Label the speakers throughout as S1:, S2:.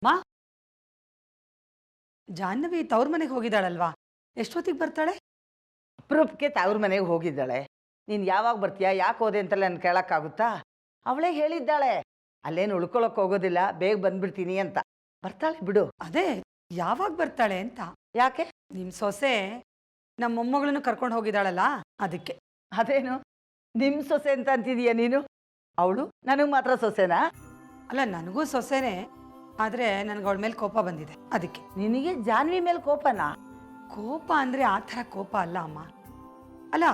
S1: ಮಾ ಜಾಹ್ನವಿ ತವ್ರ ಮನೆಗೆ ಹೋಗಿದ್ದಾಳಲ್ವಾ? ಎಷ್ಟೊತ್ತಿಗೆ ಬರ್ತಾಳೆ?
S2: ಅಪರೂಪಕ್ಕೆ ತವ್ರ ಮನೆಗೆ ಹೋಗಿದ್ದಾಳೆ. ನೀನು ಯಾವಾಗ ಬರ್ತೀಯಾ, ಯಾಕೆ ಹೋದೆ ಅಂತೆಲ್ಲ ನಾನು ಕೇಳೋಕ್ಕಾಗುತ್ತಾ? ಅವಳೇ ಹೇಳಿದ್ದಾಳೆ, ಅಲ್ಲೇನು ಉಳ್ಕೊಳಕ್ಕೆ ಹೋಗೋದಿಲ್ಲ, ಬೇಗ ಬಂದ್ಬಿಡ್ತೀನಿ ಅಂತ. ಬರ್ತಾಳೆ ಬಿಡು.
S1: ಅದೇ ಯಾವಾಗ ಬರ್ತಾಳೆ ಅಂತ.
S2: ಯಾಕೆ?
S1: ನಿಮ್ ಸೊಸೆ ನಮ್ಮ ಮೊಮ್ಮಗಳನ್ನು ಕರ್ಕೊಂಡು ಹೋಗಿದ್ದಾಳಲ್ಲ, ಅದಕ್ಕೆ.
S2: ಅದೇನು ನಿಮ್ಮ ಸೊಸೆ ಅಂತ ಅಂತಿದೀಯ ನೀನು? ಅವಳು ನನಗೆ ಮಾತ್ರ ಸೊಸೆನಾ?
S1: ಅಲ್ಲ, ನನಗೂ ಸೊಸೆನೇ, ಆದ್ರೆ ನನಗೆ ಅವಳ ಮೇಲೆ ಕೋಪ ಬಂದಿದೆ, ಅದಕ್ಕೆ.
S2: ನಿನಗೆ ಜಾನ್ವಿ ಮೇಲೆ ಕೋಪನಾ?
S1: ಕೋಪ ಅಂದ್ರೆ ಆ ಥರ ಕೋಪ ಅಲ್ಲ ಅಮ್ಮ. ಅಲ್ಲ,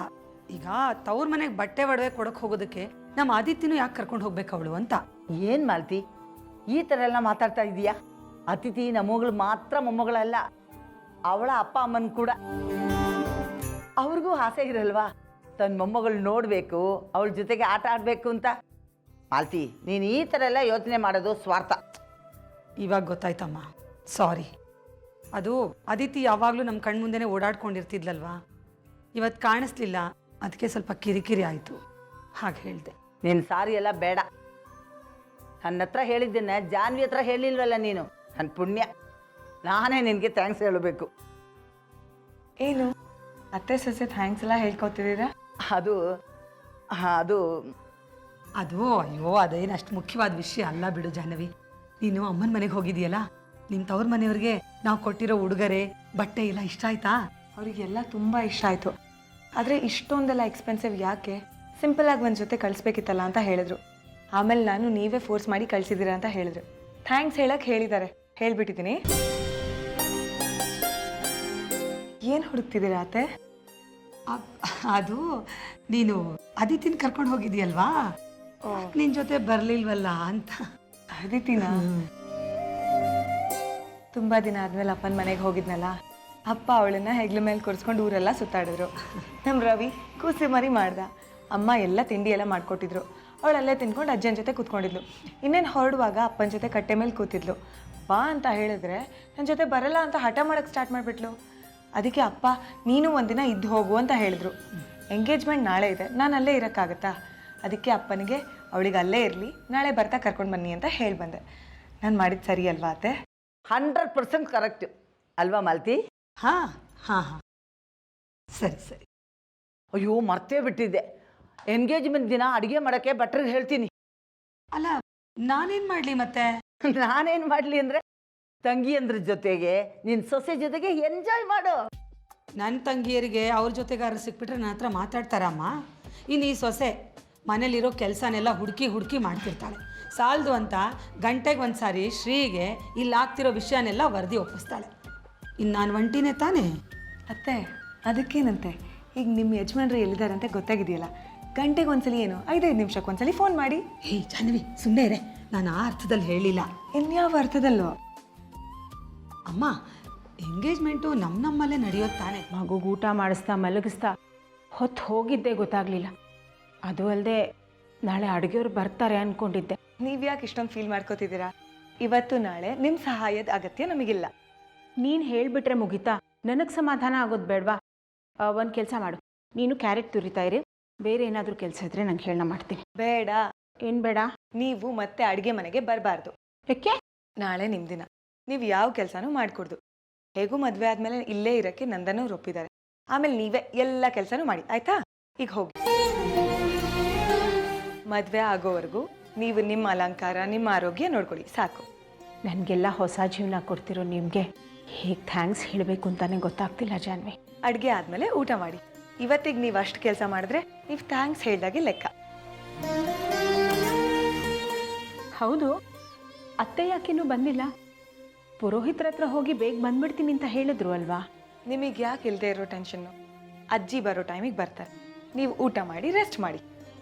S1: ಈಗ ತವ್ರ ಮನೆಗೆ ಬಟ್ಟೆ ಒಡವೆ ಕೊಡಕ್ ಹೋಗೋದಕ್ಕೆ ನಮ್ಮ ಆದಿತ್ಯನೂ ಯಾಕೆ ಕರ್ಕೊಂಡು ಹೋಗ್ಬೇಕು ಅವಳು ಅಂತ.
S2: ಏನು ಮಾಲ್ತಿ, ಈ ಥರ ಎಲ್ಲ ಮಾತಾಡ್ತಾ ಇದೀಯಾ? ಅತಿಥಿ ನಮ್ಮಗಳು ಮಾತ್ರ ಮೊಮ್ಮಗಳಲ್ಲ, ಅವಳ ಅಪ್ಪ ಅಮ್ಮನ ಕೂಡ. ಅವ್ರಿಗೂ ಆಸೆ ಇರಲ್ವಾ ತನ್ನ ಮೊಮ್ಮಗಳು ನೋಡಬೇಕು, ಅವಳ ಜೊತೆಗೆ ಆಟ ಆಡಬೇಕು ಅಂತ? ಮಾಲ್ತಿ, ನೀನು ಈ ಥರ ಎಲ್ಲ ಯೋಚನೆ ಮಾಡೋದು ಸ್ವಾರ್ಥ.
S1: ಇವಾಗ ಗೊತ್ತಾಯ್ತಮ್ಮ, ಸಾರಿ. ಅದು ಅದಿತಿ ಯಾವಾಗಲೂ ನಮ್ಮ ಕಣ್ಮುಂದೆನೇ ಓಡಾಡ್ಕೊಂಡಿರ್ತಿದ್ಲಲ್ವಾ, ಇವತ್ತು ಕಾಣಿಸ್ಲಿಲ್ಲ, ಅದಕ್ಕೆ ಸ್ವಲ್ಪ ಕಿರಿಕಿರಿ ಆಯಿತು, ಹಾಗೆ ಹೇಳಿದೆ.
S2: ನೀನು ಸಾರಿ ಎಲ್ಲ ಬೇಡ. ನನ್ನ ಹತ್ರ ಹೇಳಿದ್ದನ್ನ ಜಾನ್ವಿ ಹತ್ರ ಹೇಳಿಲ್ವಲ್ಲ ನೀನು. ನನ್ನ ಪುಣ್ಯ, ನಾನೇ ನಿನಗೆ ಥ್ಯಾಂಕ್ಸ್ ಹೇಳಬೇಕು.
S3: ಏನು ಅತ್ತೆ ಸೊಸೆ ಥ್ಯಾಂಕ್ಸ್ ಎಲ್ಲ ಹೇಳ್ಕೊತಿದ್ದೀರಾ?
S2: ಅದು ಅದು
S1: ಅದು ಅಯ್ಯೋ, ಅದೇನು ಅಷ್ಟು ಮುಖ್ಯವಾದ ವಿಷಯ ಅಲ್ಲ ಬಿಡು ಜಾಹ್ನವಿ. ನೀನು ಅಮ್ಮನ ಮನೆಗೆ ಹೋಗಿದೆಯಲ್ಲ, ನಿಮ್ಮ ತವ್ರ ಮನೆಯವ್ರಿಗೆ ನಾವು ಕೊಟ್ಟಿರೋ ಉಡುಗೊರೆ ಬಟ್ಟೆ ಎಲ್ಲ ಇಷ್ಟ ಆಯ್ತಾ?
S3: ಅವರಿಗೆಲ್ಲ ತುಂಬ ಇಷ್ಟ ಆಯಿತು. ಆದರೆ ಇಷ್ಟೊಂದೆಲ್ಲ ಎಕ್ಸ್ಪೆನ್ಸಿವ್ ಯಾಕೆ, ಸಿಂಪಲಾಗಿ ಒಂದು ಜೊತೆ ಕಳಿಸ್ಬೇಕಿತ್ತಲ್ಲ ಅಂತ ಹೇಳಿದ್ರು. ಆಮೇಲೆ ನಾನು ನೀವೇ ಫೋರ್ಸ್ ಮಾಡಿ ಕಳಿಸಿದ್ದೀರಾ ಅಂತ ಹೇಳಿದ್ರು. ಥ್ಯಾಂಕ್ಸ್ ಹೇಳಕ್ಕೆ ಹೇಳಿದ್ದಾರೆ, ಹೇಳ್ಬಿಟ್ಟಿದ್ದೀನಿ. ಏನು ಹುಡುಕ್ತಿದ್ದೀರಾ ಅತ್ತೆ?
S1: ಅದು ನೀನು ಅದಿತಿನ ಕರ್ಕೊಂಡು ಹೋಗಿದೆಯಲ್ವಾ, ನಿನ್ನ ಜೊತೆ ಬರಲಿಲ್ವಲ್ಲ ಅಂತ.
S3: ಅದಿತಿನಾ? ತುಂಬ ದಿನ ಆದಮೇಲೆ ಅಪ್ಪನ ಮನೆಗೆ ಹೋಗಿದ್ನಲ್ಲ, ಅಪ್ಪ ಅವಳನ್ನ ಹೆಗ್ಲ ಮೇಲೆ ಕೂರಿಸ್ಕೊಂಡು ಊರೆಲ್ಲ ಸುತ್ತಾಡಿದ್ರು. ನಮ್ಮ ರವಿ ಕೂಸಿ ಮರಿ ಮಾಡ್ದ, ಅಮ್ಮ ಎಲ್ಲ ತಿಂಡಿ ಎಲ್ಲ ಮಾಡಿಕೊಟ್ಟಿದ್ರು. ಅವಳಲ್ಲೇ ತಿನ್ಕೊಂಡು ಅಜ್ಜನ ಜೊತೆ ಕೂತ್ಕೊಂಡಿದ್ಲು. ಇನ್ನೇನು ಹೊರಡುವಾಗ ಅಪ್ಪನ ಜೊತೆ ಕಟ್ಟೆ ಮೇಲೆ ಕೂತಿದ್ಲು. ಬಾ ಅಂತ ಹೇಳಿದ್ರೆ ನನ್ನ ಜೊತೆ ಬರಲ್ಲ ಅಂತ ಹಠ ಮಾಡೋಕ್ಕೆ ಸ್ಟಾರ್ಟ್ ಮಾಡಿಬಿಟ್ಲು. ಅದಕ್ಕೆ ಅಪ್ಪ ನೀನು ಒಂದಿನ ಇದ್ದು ಹೋಗು ಅಂತ ಹೇಳಿದ್ರು. ಎಂಗೇಜ್ಮೆಂಟ್ ನಾಳೆ ಇದೆ, ನಾನು ಅಲ್ಲೇ ಇರೋಕ್ಕಾಗತ್ತಾ? ಅದಕ್ಕೆ ಅಪ್ಪನಿಗೆ ಅವಳಿಗೆ ಅಲ್ಲೇ ಇರಲಿ, ನಾಳೆ ಬರ್ತಾ ಕರ್ಕೊಂಡು ಬನ್ನಿ ಅಂತ ಹೇಳಿ ಬಂದೆ. ನಾನು ಮಾಡಿದ್ದು ಸರಿ ಅಲ್ವಾ ಅತ್ತೆ?
S2: 100% ಕರೆಕ್ಟು ಅಲ್ವಾ ಮಾಲ್ತಿ?
S1: ಹಾಂ ಹಾಂ ಹಾಂ, ಸರಿ ಸರಿ.
S2: ಅಯ್ಯೋ, ಮರ್ತೇ ಬಿಟ್ಟಿದ್ದೆ. ಎಂಗೇಜ್ಮೆಂಟ್ ದಿನ ಅಡುಗೆ ಮಾಡೋಕ್ಕೆ ಭಟ್ರಿಗೆ ಹೇಳ್ತೀನಿ.
S1: ಅಲ್ಲ, ನಾನೇನು ಮಾಡಲಿ ಮತ್ತೆ?
S2: ನಾನೇನು ಮಾಡಲಿ ಅಂದರೆ, ತಂಗಿಯಂದ್ರ ಜೊತೆಗೆ ನಿನ್ನ ಸೊಸೆ ಜೊತೆಗೆ ಎಂಜಾಯ್ ಮಾಡು.
S1: ನನ್ನ ತಂಗಿಯರಿಗೆ ಅವ್ರ ಜೊತೆಗಾರರು ಸಿಕ್ಬಿಟ್ರೆ ನನ್ನ ಹತ್ರ ಮಾತಾಡ್ತಾರಮ್ಮ. ಇನ್ನು ಈ ಸೊಸೆ ಮನೇಲಿರೋ ಕೆಲಸನೆಲ್ಲ ಹುಡುಕಿ ಮಾಡ್ತಿರ್ತಾಳೆ. ಸಾಲದು ಅಂತ ಗಂಟೆಗೆ ಒಂದು ಸಾರಿ ಶ್ರೀಗೆ ಇಲ್ಲಿ ಆಗ್ತಿರೋ ವಿಷಯನೆಲ್ಲ ವರದಿ ಒಪ್ಪಿಸ್ತಾಳೆ. ಇನ್ನು ನಾನು ಒಂಟಿನೇ ತಾನೇ.
S3: ಅತ್ತೆ, ಅದಕ್ಕೇನಂತೆ, ಈಗ ನಿಮ್ಮ ಯಜಮಾನ್ರು ಎಲ್ಲಿದ್ದಾರೆ ಅಂತ ಗೊತ್ತಾಗಿದೆಯಲ್ಲ, ಗಂಟೆಗೆ ಒಂದ್ಸಲಿ ಏನು 5-5 ನಿಮಿಷಕ್ಕೆ ಒಂದ್ಸಲಿ ಫೋನ್ ಮಾಡಿ.
S1: ಹೇ ಜಾಹ್ನವಿ, ಸುಮ್ಮನೆ ಇರೆ, ನಾನು ಆ ಅರ್ಥದಲ್ಲಿ ಹೇಳಿಲ್ಲ.
S3: ಇನ್ಯಾವ ಅರ್ಥದಲ್ಲೋ?
S1: ಅಮ್ಮ, ಎಂಗೇಜ್ಮೆಂಟು ನಮ್ಮಲ್ಲೇ ನಡೆಯೋದು ತಾನೆ.
S4: ಮಗುಗೆ ಊಟ ಮಾಡಿಸ್ತಾ ಮಲಗಿಸ್ತಾ ಹೊತ್ತು ಹೋಗಿದ್ದೆ ಗೊತ್ತಾಗಲಿಲ್ಲ. ಅದು ಅಲ್ಲದೆ ನಾಳೆ ಅಡುಗೆಯವ್ರು ಬರ್ತಾರೆ ಅಂದ್ಕೊಂಡಿದ್ದೆ.
S3: ನೀವ್ಯಾಕೆ ಇಷ್ಟೊಂದು ಫೀಲ್ ಮಾಡ್ಕೋತಿದ್ದೀರಾ? ಇವತ್ತು ನಾಳೆ ನಿಮ್ಮ ಸಹಾಯದ ಅಗತ್ಯ ನಮಗಿಲ್ಲ.
S4: ನೀನು ಹೇಳಿಬಿಟ್ರೆ ಮುಗಿತಾ, ನನಗೆ ಸಮಾಧಾನ ಆಗೋದು ಬೇಡವಾ? ಒಂದು ಕೆಲಸ ಮಾಡು, ನೀನು ಕ್ಯಾರೆಟ್ ತುರಿತಾ ಇರಿ, ಬೇರೆ ಏನಾದರೂ ಕೆಲಸ ಇದ್ದರೆ ನಂಗೆ ಹೇಳೋಣ, ಮಾಡ್ತೀನಿ.
S3: ಬೇಡ.
S4: ಏನು ಬೇಡ?
S3: ನೀವು ಮತ್ತೆ ಅಡುಗೆ ಮನೆಗೆ ಬರಬಾರ್ದು.
S4: ಯಾಕೆ?
S3: ನಾಳೆ ನಿಮ್ಮ ದಿನ, ನೀವು ಯಾವ ಕೆಲಸನೂ ಮಾಡಿಕೊಡ್ದು. ಹೇಗೂ ಮದುವೆ ಆದಮೇಲೆ ಇಲ್ಲೇ ಇರೋಕ್ಕೆ ನಂದನೂ ಒಪ್ಪಿದ್ದಾರೆ. ಆಮೇಲೆ ನೀವೇ ಎಲ್ಲ ಕೆಲಸನೂ ಮಾಡಿ, ಆಯ್ತಾ? ಈಗ ಹೋಗಿ. ಮದುವೆ ಆಗೋವರೆಗೂ ನೀವು ನಿಮ್ಮ ಅಲಂಕಾರ, ನಿಮ್ಮ ಆರೋಗ್ಯ ನೋಡ್ಕೊಳ್ಳಿ, ಸಾಕು.
S4: ನನಗೆಲ್ಲ ಹೊಸ ಜೀವನ ಕೊಡ್ತಿರೋ ನಿಮಗೆ ಹೇಗೆ ಥ್ಯಾಂಕ್ಸ್ ಹೇಳಬೇಕು ಅಂತಲೇ ಗೊತ್ತಾಗ್ತಿಲ್ಲ ಜಾನ್ವಿ.
S3: ಅಡುಗೆ ಆದಮೇಲೆ ಊಟ ಮಾಡಿ. ಇವತ್ತಿಗೆ ನೀವು ಅಷ್ಟು ಕೆಲಸ ಮಾಡಿದ್ರೆ ನೀವು ಥ್ಯಾಂಕ್ಸ್ ಹೇಳ್ದಾಗೆ ಲೆಕ್ಕ.
S4: ಹೌದು, ಅತ್ತೆ ಯಾಕಿನ್ನೂ ಬಂದಿಲ್ಲ? ಪುರೋಹಿತರ ಹತ್ರ ಹೋಗಿ ಬೇಗ ಬಂದ್ಬಿಡ್ತೀನಿ ಅಂತ ಹೇಳಿದ್ರು ಅಲ್ವಾ?
S3: ನಿಮಗೆ ಯಾಕೆ ಇಲ್ಲದೆ ಇರೋ ಟೆನ್ಷನ್ನು? ಅಜ್ಜಿ ಬರೋ ಟೈಮಿಗೆ ಬರ್ತಾರೆ, ನೀವು ಊಟ ಮಾಡಿ ರೆಸ್ಟ್ ಮಾಡಿ.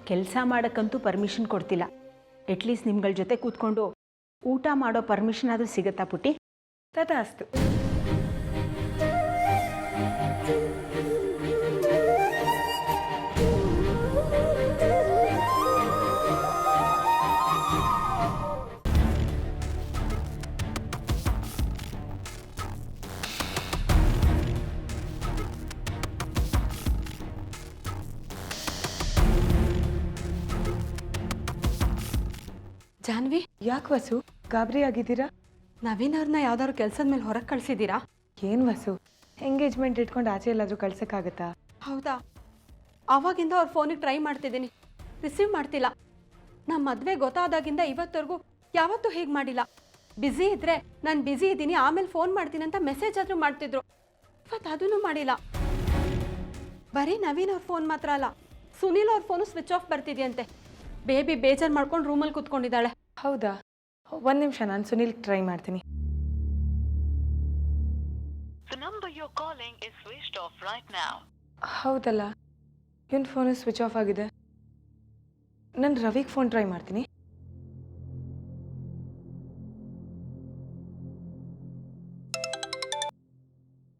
S4: ಕೆಲಸ ಮಾಡೋಕ್ಕಂತೂ ಪರ್ಮಿಷನ್ ಕೊಡ್ತಿಲ್ಲ. ಅಟ್ಲೀಸ್ಟ್ ನಿಮ್ಗಳ ಜೊತೆ ಕೂತ್ಕೊಂಡು ಊಟ ಮಾಡೋ ಪರ್ಮಿಷನ್ ಆದರೂ ಸಿಗುತ್ತಾ ಪುಟ್ಟಿ?
S3: ತಥಾಸ್ತು.
S1: ಜಾನ್ವಿ,
S3: ಯಾಕೆ ವಸು ಗಾಬರಿ ಆಗಿದ್ದೀರಾ?
S5: ನವೀನ್ ಅವ್ರನ್ನ ಯಾವ್ದಾದ್ರು ಕೆಲಸದ ಮೇಲೆ ಹೊರಗೆ ಕಳಿಸಿದ್ದೀರಾ?
S3: ಏನು ವಸು, ಎಂಗೇಜ್ಮೆಂಟ್ ಇಟ್ಕೊಂಡು ಆಚೆ ಎಲ್ಲಾದರೂ ಕಳ್ಸೋಕ್ಕಾಗತ್ತಾ?
S5: ಹೌದಾ? ಆವಾಗಿಂದ ಅವ್ರ ಫೋನಿಗೆ ಟ್ರೈ ಮಾಡ್ತಿದ್ದೀನಿ, ರಿಸೀವ್ ಮಾಡ್ತಿಲ್ಲ. ನಮ್ಮ ಮದುವೆ ಗೊತ್ತಾದಾಗಿಂದ ಇವತ್ತವರೆಗೂ ಯಾವತ್ತೂ ಹೀಗೆ ಮಾಡಿಲ್ಲ. ಬ್ಯುಸಿ ಇದ್ದರೆ ನಾನು ಬ್ಯುಸಿ ಇದ್ದೀನಿ ಆಮೇಲೆ ಫೋನ್ ಮಾಡ್ತೀನಿ ಅಂತ ಮೆಸೇಜ್ ಆದರೂ ಮಾಡ್ತಿದ್ರು. ಇವತ್ತು ಅದನ್ನು ಮಾಡಿಲ್ಲ. ಬರೀ ನವೀನ್ ಅವ್ರ ಫೋನ್ ಮಾತ್ರ ಅಲ್ಲ, ಸುನೀಲ್ ಅವ್ರ ಫೋನು ಸ್ವಿಚ್ ಆಫ್ ಬರ್ತಿದೆಯಂತೆ. ಬೇಬಿ ಬೇಜಾರು ಮಾಡ್ಕೊಂಡು ರೂಮಲ್ಲಿ ಕೂತ್ಕೊಂಡಿದ್ದಾಳೆ.
S3: ಹೌದಾ? ಒಂದು ನಿಮಿಷ, ನಾನು ಸುನೀಲ್ ಟ್ರೈ ಮಾಡ್ತೀನಿ.
S6: The number you're calling is switched off right now.
S3: ಹೌದಲ್ಲ, ಇವನ್ ಫೋನು ಸ್ವಿಚ್ ಆಫ್ ಆಗಿದೆ. ನಾನು ರವಿಗೆ ಫೋನ್ ಟ್ರೈ ಮಾಡ್ತೀನಿ.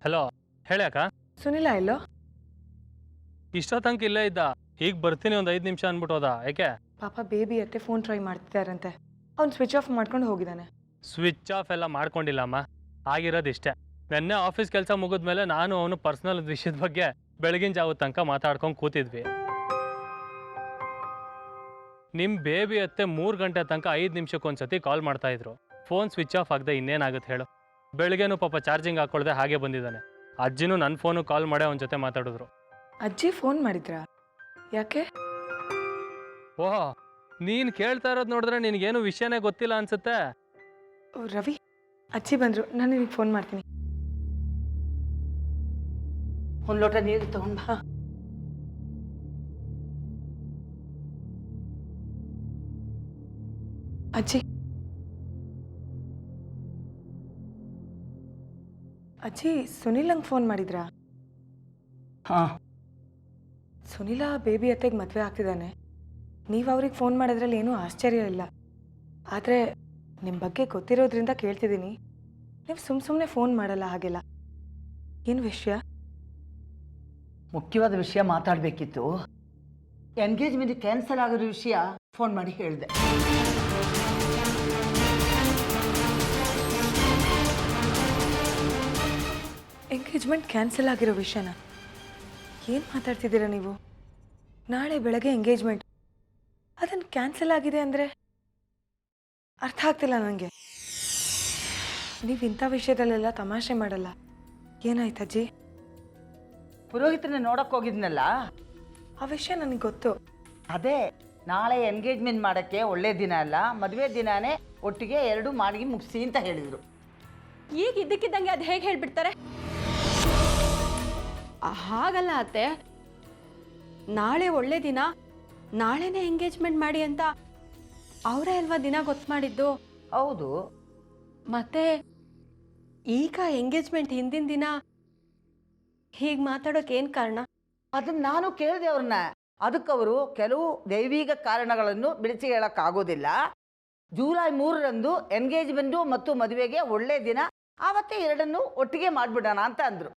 S7: ಹಲೋ, ಹೇಳಿ ಅಕ್ಕ.
S3: ಸುನಿಲ ಎಲ್ಲೋ?
S7: ಇಷ್ಟೋ ತನಕ ಇಲ್ಲೇ ಇದ್ದ, ಈಗ ಬರ್ತೀನಿ ಒಂದು 5 ನಿಮಿಷ ಅಂದ್ಬಿಟ್ಟು ಹೋದ. ಯಾಕೆ?
S3: ಪಾಪ ಬೇಬಿ ಅತ್ತೆ ಫೋನ್ ಟ್ರೈ ಮಾಡ್ತಿದ್ದಾರಂತೆ, ಅವ್ನು ಸ್ವಿಚ್ ಆಫ್ ಮಾಡ್ಕೊಂಡು ಹೋಗಿದ್ದಾನೆ.
S7: ಸ್ವಿಚ್ ಆಫ್ ಎಲ್ಲ ಮಾಡ್ಕೊಂಡಿಲ್ಲಮ್ಮ, ಆಗಿರೋದು ಇಷ್ಟೇ. ನೆನ್ನೆ ಆಫೀಸ್ ಕೆಲಸ ಮುಗಿದ್ಮೇಲೆ ನಾನು ಅವನು ಪರ್ಸ್ನಲ್ ವಿಷಯದ ಬಗ್ಗೆ ಬೆಳಗಿನ ಜಾವ ತನಕ ಮಾತಾಡ್ಕೊಂಡು ಕೂತಿದ್ವಿ. ನಿಮ್ಮ ಬೇಬಿ ಅತ್ತೆ 3 ಗಂಟೆ ತನಕ 5 ನಿಮಿಷಕ್ಕೊಂದ್ಸತಿ ಕಾಲ್ ಮಾಡ್ತಾ ಇದ್ರು. ಫೋನ್ ಸ್ವಿಚ್ ಆಫ್ ಆಗದೆ ಇನ್ನೇನಾಗುತ್ತೆ ಹೇಳು? ಬೆಳಗ್ಗೆನೂ ಪಾಪ ಚಾರ್ಜಿಂಗ್ ಹಾಕೊಳ್ದೆ ಹಾಗೆ ಬಂದಿದ್ದಾನೆ. ಅಜ್ಜಿನೂ ನನ್ನ ಫೋನು ಕಾಲ್ ಮಾಡೇ ಅವನ ಜೊತೆ ಮಾತಾಡಿದ್ರು.
S3: ಅಜ್ಜಿ ಫೋನ್ ಮಾಡಿದ್ರಾ? ಯಾಕೆ?
S7: ಓಹ್, ನೀನು ಕೇಳ್ತಾ ಇರೋದು ನೋಡಿದ್ರೆ ನಿನಗೇನು ವಿಷಯನೇ ಗೊತ್ತಿಲ್ಲ ಅನ್ಸುತ್ತೆ.
S3: ಓ ರವಿ, ಅಜ್ಜಿ ಬಂದರು, ನಾನು ನಿನಗೆ ಫೋನ್ ಮಾಡ್ತೀನಿ.
S2: ಒಂದು ಲೋಟ ನೀರು ತಗೊಂಡ್ ಬಾ.
S3: ಅಜ್ಜಿ, ಅಜ್ಜಿ ಸುನಿಲಂಗೆ ಫೋನ್ ಮಾಡಿದ್ರಾ?
S2: ಹಾಂ,
S3: ಸುನಿಲ ಬೇಬಿ ಅತ್ತೆಗೆ ಮದುವೆ ಆಗ್ತಿದ್ದಾನೆ. ನೀವು ಅವ್ರಿಗೆ ಫೋನ್ ಮಾಡೋದ್ರಲ್ಲಿ ಏನೂ ಆಶ್ಚರ್ಯ ಇಲ್ಲ. ಆದರೆ ನಿಮ್ಮ ಬಗ್ಗೆ ಗೊತ್ತಿರೋದ್ರಿಂದ ಕೇಳ್ತಿದ್ದೀನಿ. ನೀವು ಸುಮ್ಮನೆ ಫೋನ್ ಮಾಡಲ್ಲ ಹಾಗೆಲ್ಲ. ಏನು ವಿಷಯ?
S2: ಮುಖ್ಯವಾದ ವಿಷಯ ಮಾತಾಡಬೇಕಿತ್ತು. ಎಂಗೇಜ್ಮೆಂಟ್ ಕ್ಯಾನ್ಸಲ್ ಆಗಿರೋ ವಿಷಯ ಫೋನ್ ಮಾಡಿ ಹೇಳಿದೆ.
S3: ಎಂಗೇಜ್ಮೆಂಟ್ ಕ್ಯಾನ್ಸಲ್ ಆಗಿರೋ ವಿಷಯನ? ಏನು ಮಾತಾಡ್ತಿದ್ದೀರಾ ನೀವು? ನಾಳೆ ಬೆಳಗ್ಗೆ ಎಂಗೇಜ್ಮೆಂಟ್, ಅದನ್ನು ಕ್ಯಾನ್ಸಲ್ ಆಗಿದೆ ಅಂದರೆ ಅರ್ಥ ಆಗ್ತಿಲ್ಲ ನನಗೆ. ನೀವು ಇಂಥ ವಿಷಯದಲ್ಲೆಲ್ಲ ತಮಾಷೆ ಮಾಡಲ್ಲ. ಏನಾಯ್ತಜ್ಜಿ?
S2: ಪುರೋಹಿತರನ್ನ ನೋಡಕ್ಕೆ ಹೋಗಿದ್ನಲ್ಲ,
S3: ಆ ವಿಷಯ ನನಗೆ ಗೊತ್ತು.
S2: ಅದೇ ನಾಳೆ ಎಂಗೇಜ್ಮೆಂಟ್ ಮಾಡೋಕ್ಕೆ ಒಳ್ಳೆ ದಿನ ಅಲ್ಲ, ಮದುವೆ ದಿನಾನೇ ಒಟ್ಟಿಗೆ 2 ಮಾಡಿ ಮುಗಿಸಿ ಅಂತ ಹೇಳಿದರು.
S5: ಈಗ ಇದ್ದಕ್ಕಿದ್ದಂಗೆ ಅದು ಹೇಗೆ ಹೇಳ್ಬಿಡ್ತಾರೆ? ಹಾಗಲ್ಲ ಅತ್ತೆ, ನಾಳೆ ಒಳ್ಳೆ ದಿನ, ನಾಳೆನೇ ಎಂಗೇಜ್ಮೆಂಟ್ ಮಾಡಿ ಅಂತ ಅವರೇ ಅಲ್ವಾ ದಿನ ಗೊತ್ತು ಮಾಡಿದ್ದು?
S2: ಹೌದು.
S5: ಮತ್ತೆ ಈಗ ಎಂಗೇಜ್ಮೆಂಟ್ ಹಿಂದಿನ ದಿನ ಹೀಗೆ ಮಾತಾಡೋಕೆ ಏನು ಕಾರಣ?
S2: ಅದನ್ನು ನಾನು ಕೇಳಿದೆ ಅವ್ರನ್ನ. ಅದಕ್ಕವರು ಕೆಲವು ದೈವಿಕ ಕಾರಣಗಳನ್ನು ಬಿಡಿಸಿ ಹೇಳೋಕ್ಕಾಗೋದಿಲ್ಲ. ಜುಲೈ 3ರಂದು ಎಂಗೇಜ್ಮೆಂಟು ಮತ್ತು ಮದುವೆಗೆ ಒಳ್ಳೆ ದಿನ, ಆವತ್ತೇ 2 ಒಟ್ಟಿಗೆ ಮಾಡಿಬಿಡೋಣ ಅಂತ ಅಂದರು.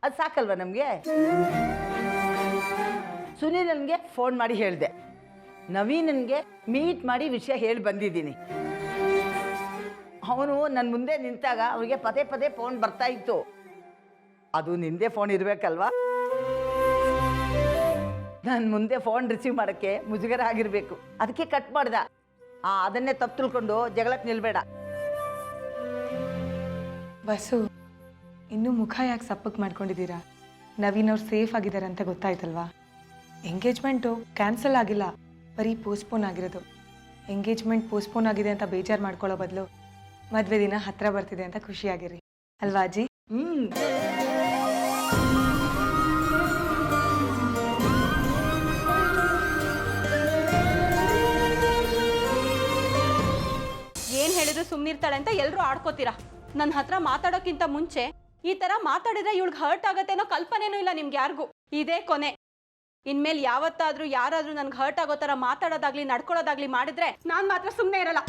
S2: ಅದು ಸಾಕಲ್ವ ನಮಗೆ? ಸುನೀಲನ್ಗೆ ಫೋನ್ ಮಾಡಿ ಹೇಳಿದೆ, ನವೀನನ್ಗೆ ಮೀಟ್ ಮಾಡಿ ವಿಷಯ ಹೇಳಿ ಬಂದಿದ್ದೀನಿ. ಅವನು ನನ್ನ ಮುಂದೆ ನಿಂತಾಗ ಅವನಿಗೆ ಪದೇ ಪದೇ ಫೋನ್ ಬರ್ತಾ ಇತ್ತು. ಅದು ನಿಂದೇ ಫೋನ್ ಇರಬೇಕಲ್ವಾ? ನನ್ನ ಮುಂದೆ ಫೋನ್ ರಿಸೀವ್ ಮಾಡೋಕ್ಕೆ ಮುಜುಗರ ಆಗಿರಬೇಕು, ಅದಕ್ಕೆ ಕಟ್ ಮಾಡ್ದ. ಅದನ್ನೇ ತಪ್ಪು ತಿಳ್ಕೊಂಡು ಜಗಳಕ್ಕೆ ನಿಲ್ಬೇಡ.
S3: ಬಸ್ಸು, ಇನ್ನೂ ಮುಖ ಯಾಕೆ ಸಪ್ಪಕ್ಕೆ ಮಾಡ್ಕೊಂಡಿದ್ದೀರಾ? ನವೀನ್ ಅವ್ರು ಸೇಫ್ ಆಗಿದ್ದಾರೆ ಅಂತ ಗೊತ್ತಾಯ್ತಲ್ವಾ? ಎಂಗೇಜ್ಮೆಂಟು ಕ್ಯಾನ್ಸಲ್ ಆಗಿಲ್ಲ, ಬರೀ ಪೋಸ್ಟ್ಪೋನ್ ಆಗಿರೋದು. ಎಂಗೇಜ್ಮೆಂಟ್ ಪೋಸ್ಟ್ಪೋನ್ ಆಗಿದೆ ಅಂತ ಬೇಜಾರು ಮಾಡ್ಕೊಳ್ಳೋ ಬದಲು ಮದುವೆ ದಿನ ಹತ್ರ ಬರ್ತಿದೆ ಅಂತ ಖುಷಿಯಾಗಿರಿ ಅಲ್ವಾ ಅಜ್ಜಿ?
S5: ಏನು ಹೇಳಿದ್ರು ಸುಮ್ಮನಿರ್ತಾಳೆ ಅಂತ ಎಲ್ಲರೂ ಆಡ್ಕೋತೀರಾ. ನನ್ನ ಹತ್ರ ಮಾತಾಡೋಕ್ಕಿಂತ ಮುಂಚೆ ಈ ಥರ ಮಾತಾಡಿದ್ರೆ ಇವಳಿಗೆ ಹರ್ಟ್ ಆಗತ್ತೆ ಅನ್ನೋ ಕಲ್ಪನೆನೂ ಇಲ್ಲ ನಿಮ್ಗೆ ಯಾರಿಗೂ. ಇದೇ ಕೊನೆ. ಇನ್ಮೇಲೆ ಯಾವತ್ತಾದರೂ ಯಾರಾದರೂ ನನಗೆ ಹರ್ಟ್ ಆಗೋ ಥರ ಮಾತಾಡೋದಾಗ್ಲಿ ನಡ್ಕೊಳ್ಳೋದಾಗ್ಲಿ ಮಾಡಿದ್ರೆ ನಾನು ಮಾತ್ರ ಸುಮ್ಮನೆ ಇರಲ್ಲ.